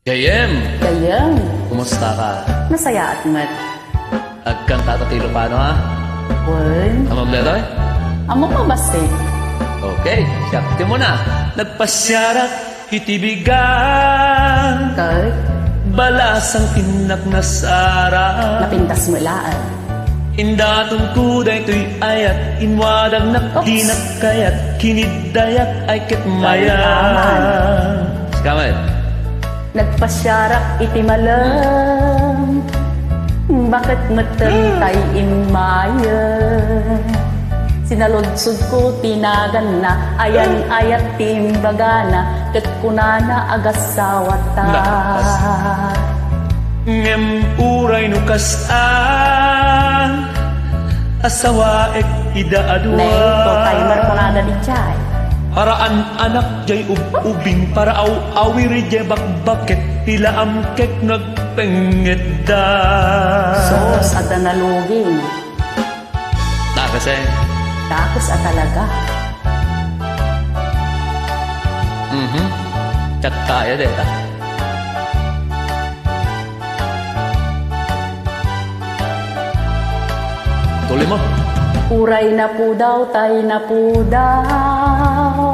Gayem, Gayem, kumusta ka? masaya at mat. Agkang tatatilo paano ha? Wen, Amam letoy? amo pa basti. Okay, syakti mo na. Nagpasyarak itibigan, Kay, balasang tinak na sara. napintas mo ilaan. Indatong kuday to'y ayat, inwadag na dinak kayat, kinidayat ay kitmaya. Sikamat. Nagpasyarak iti malam, bakit matantay imaya? Sinalodsod ko tinagan na, ayan ayat timbagana, kat kunana agasawata. Ngem uray nukas asawaek idaadwa. Nay, to timer ko na di chay. Paraan anak jay ubing para awiri jay bakbaket tila amkek nagpenget da. Sos at naluging, Kasi tapos at talaga. chat tayo deta. Tuloy mo. Uray na po daw, tay na po daw,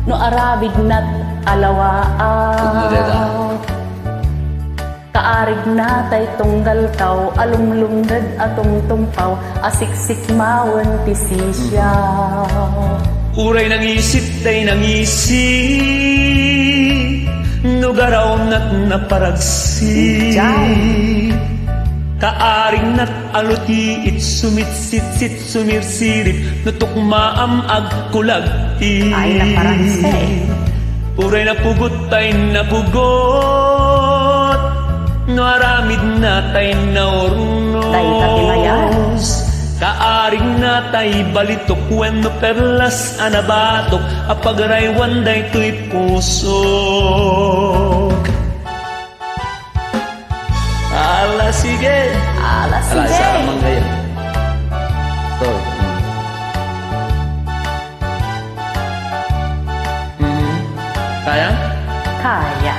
no arabid na't alawaaw. Kaarig na tay tunggal kaw, alumlumdad atong tumpaw, asiksik mawan tisisyaw. Uray nang isip tay nang isip, nugaraw na't naparagsi. Kaaring nat alutiit sumitsit sumirsirip nutukmaam agkulagti. Ay naparagsi. Uray na pugot tay napugot, no aramid na tay naornos. Tay katimayan. Kaaring na tay balitok wenno perlas anabatok, apagaraywan day tuy puso. Ala sige. Ala sige. Ala sa amang gaya. So. Kaya? Kaya.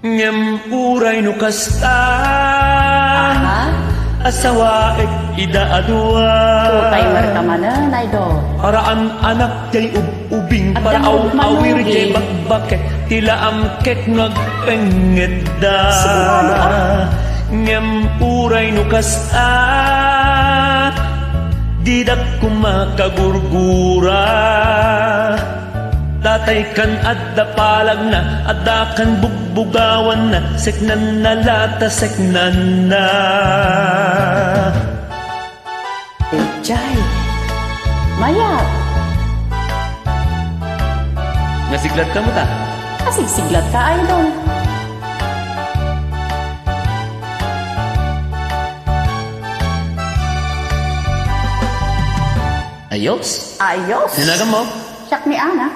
Ngem uray no kasta. Asawaek idaadwa. So timer ka manan, idol. Paraan anak jay ubing para awir jay bakbaket tila amkek nagpenget da. Ngem uray no kasta, didak kumakagurgura. Tatay kan adda palag na, adda kan bugbugawan na, seknan na lata seknan na. Jay, mayat. Nasiglat ka mo ta? Kasi siglat ka, idol. Ayos. Ayos. Sinaga mo? Siyak ni Ana.